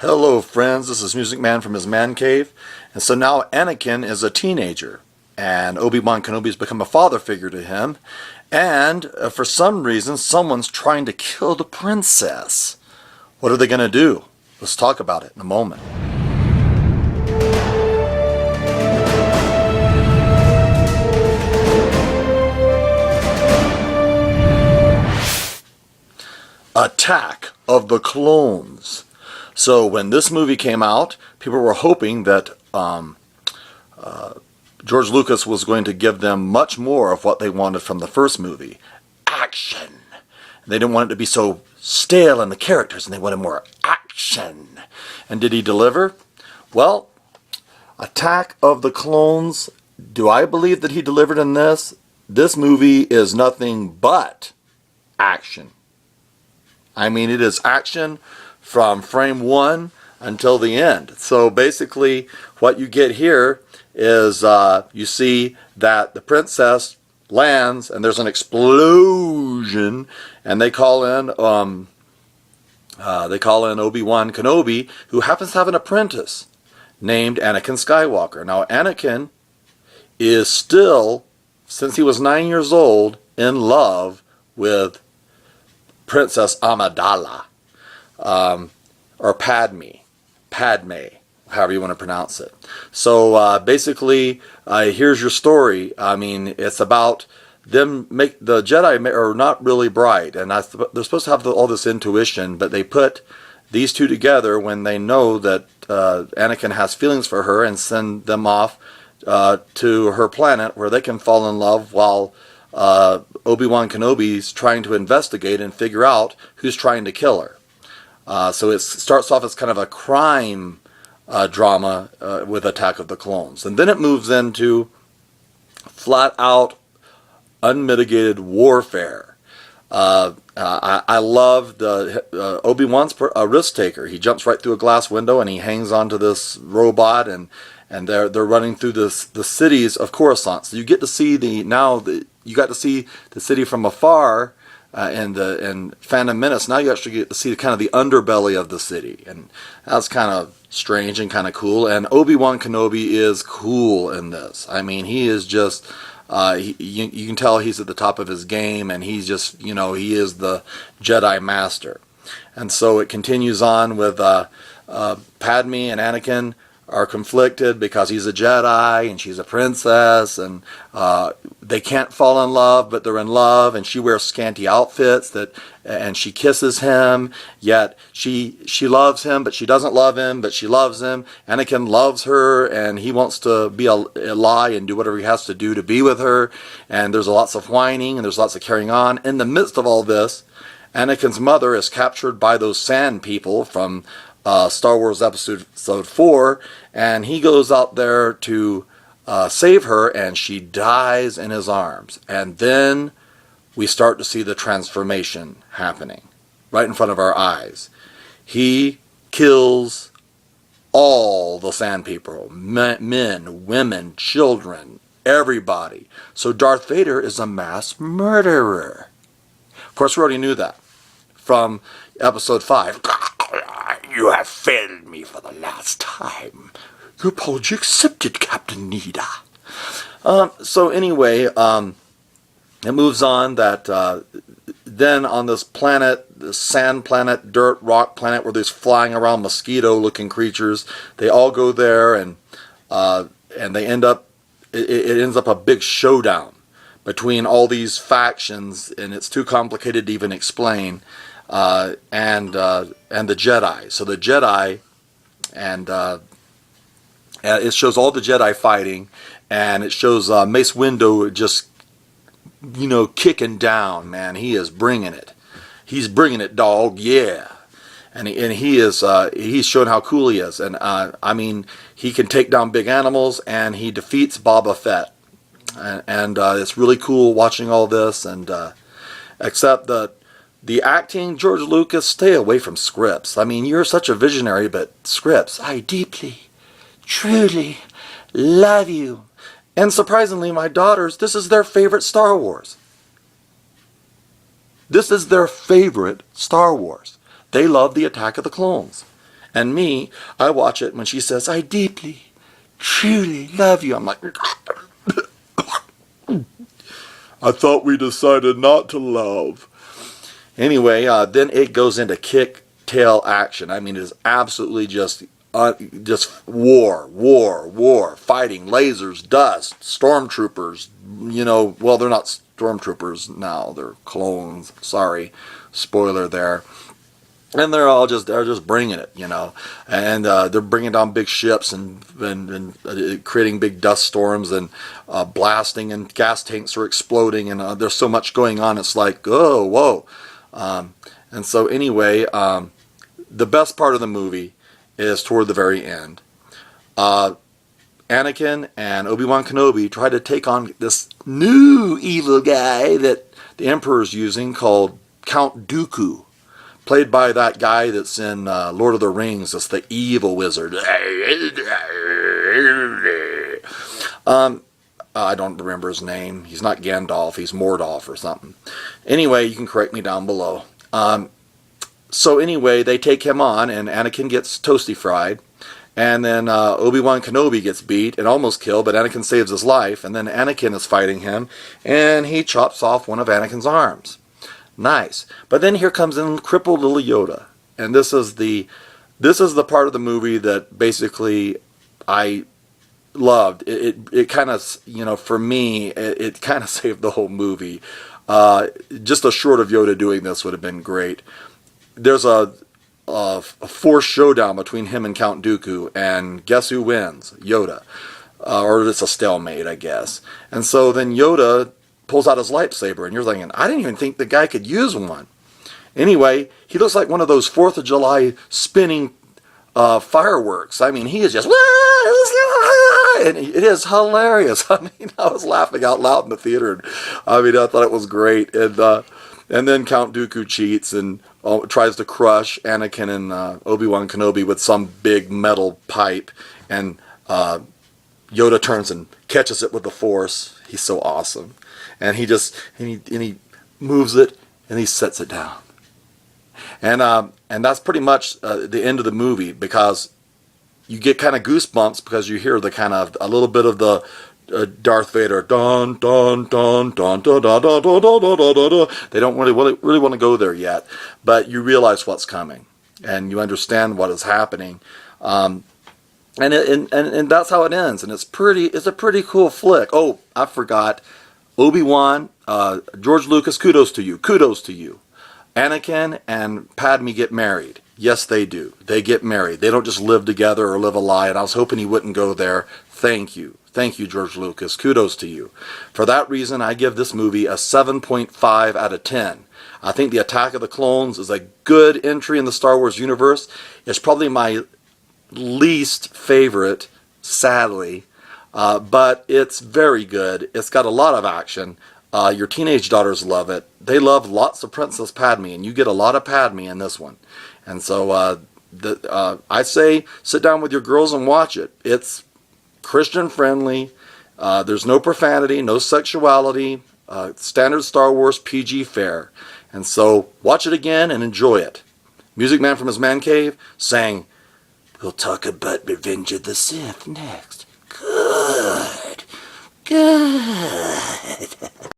Hello friends, this is Music Man from his man cave. And so now Anakin is a teenager and Obi-Wan Kenobi's become a father figure to him, and for some reason someone's trying to kill the princess. What are they going to do? Let's talk about it in a moment. Attack of the Clones. So when this movie came out, people were hoping that George Lucas was going to give them much more of what they wanted from the first movie. Action! They didn't want it to be so stale in the characters, and they wanted more action. And did he deliver? Well, Attack of the Clones, do I believe that he delivered in this? This movie is nothing but action. I mean, it is action from frame one until the end. So basically what you get here is you see that the princess lands and there's an explosion, and they call in Obi-Wan Kenobi, who happens to have an apprentice named Anakin Skywalker. Now Anakin is still, since he was 9 years old, in love with Princess Amidala. Or Padme, however you want to pronounce it. So basically, here's your story. I mean, it's about them. The Jedi are not really bright, and they're supposed to have all this intuition, but they put these two together when they know that Anakin has feelings for her, and send them off to her planet where they can fall in love, while Obi-Wan Kenobi's trying to investigate and figure out who's trying to kill her. So it starts off as kind of a crime drama with Attack of the Clones. And then it moves into flat out unmitigated warfare. I love the Obi-Wan's a risk taker. He jumps right through a glass window and he hangs onto this robot, and they're running through the cities of Coruscant. So you get to see you got to see the city from afar. In Phantom Menace, now you actually get to see kind of the underbelly of the city, and that's kind of strange and kind of cool. And Obi-Wan Kenobi is cool in this. I mean, he is just you can tell he's at the top of his game, and he's just, he is the Jedi Master. And so it continues on with Padme and Anakin are conflicted because he's a Jedi and she's a princess, and they can't fall in love, but they're in love, and she wears scanty outfits and she kisses him, yet she loves him, but she doesn't love him, but she loves him. Anakin loves her, and he wants to be a lie and do whatever he has to do to be with her, and there's lots of whining and there's lots of carrying on. In the midst of all this, Anakin's mother is captured by those sand people from Star Wars Episode 4, and he goes out there to save her, and she dies in his arms. And then we start to see the transformation happening right in front of our eyes. He kills all the sand people, men, women, children, everybody. So Darth Vader is a mass murderer. Of course, we already knew that from Episode 5. You have failed me for the last time. Your apology accepted, Captain Nida. So anyway, it moves on that then on this planet, the sand planet, dirt rock planet, where there's flying around mosquito-looking creatures, they all go there, and they end up. It ends up a big showdown between all these factions, and it's too complicated to even explain. And the Jedi. So the Jedi, and it shows all the Jedi fighting, and it shows Mace Windu just, kicking down. Man, he is bringing it. He's bringing it, dog. Yeah. And he is he's showing how cool he is. And I mean, he can take down big animals, and he defeats Boba Fett. And it's really cool watching all this. And except that the acting, George Lucas, stay away from scripts. I mean, you're such a visionary, but scripts, I deeply, truly love you. And surprisingly, my daughters, this is their favorite Star Wars. This is their favorite Star Wars. They love the Attack of the Clones. And me, I watch it when she says, I deeply, truly love you. I'm like, I thought we decided not to love. Anyway, then it goes into kick-tail action. I mean, it is absolutely just war, fighting, lasers, dust, stormtroopers. You know, well, they're not stormtroopers now; they're clones. Sorry, spoiler there. And they're just bringing it, you know, and they're bringing down big ships and creating big dust storms and blasting, and gas tanks are exploding, and there's so much going on. It's like, oh, whoa. And so anyway, the best part of the movie is toward the very end. Anakin and Obi-Wan Kenobi try to take on this new evil guy that the Emperor's using called Count Dooku, played by that guy that's in Lord of the Rings. That's the evil wizard. I don't remember his name. He's not Gandalf. He's Mordolf or something. Anyway, you can correct me down below. So anyway, they take him on, and Anakin gets toasty fried. And then Obi-Wan Kenobi gets beat and almost killed, but Anakin saves his life. And then Anakin is fighting him, and he chops off one of Anakin's arms. Nice. But then here comes in crippled little Yoda. And this is the part of the movie that basically I loved. It kind of, you know, for me, it kind of saved the whole movie. Just a short of Yoda doing this would have been great. There's a forced showdown between him and Count Dooku, and guess who wins? Yoda. Or it's a stalemate, I guess. And so then Yoda pulls out his lightsaber, and you're thinking, I didn't even think the guy could use one. Anyway, he looks like one of those 4th of July spinning fireworks. I mean, he is just, and it is hilarious. I mean, I was laughing out loud in the theater. I mean, I thought it was great. And then Count Dooku cheats and tries to crush Anakin and Obi-Wan Kenobi with some big metal pipe, and Yoda turns and catches it with the Force. He's so awesome. And he moves it, and he sets it down. And that's pretty much the end of the movie, because you get kind of goosebumps because you hear the kind of a little bit of the Darth Vader dun dun dun dun dun dun dun dun dun dun dun dun. They don't really want to go there yet, but you realize what's coming, and you understand what is happening, and that's how it ends. And it's a pretty cool flick. Oh, I forgot, Obi-Wan, George Lucas, kudos to you. Anakin and Padme get married. Yes, they do. They get married. They don't just live together or live a lie. And I was hoping he wouldn't go there. Thank you, George Lucas. Kudos to you. For that reason, I give this movie a 7.5 out of 10. I think The Attack of the Clones is a good entry in the Star Wars universe. It's probably my least favorite, sadly, but it's very good. It's got a lot of action. Your teenage daughters love it. They love lots of Princess Padme, and you get a lot of Padme in this one. And so I say sit down with your girls and watch it. It's Christian friendly. There's no profanity, no sexuality. Standard Star Wars PG fare. And so watch it again and enjoy it. Music Man from his man cave saying, we'll talk about Revenge of the Sith next. Good.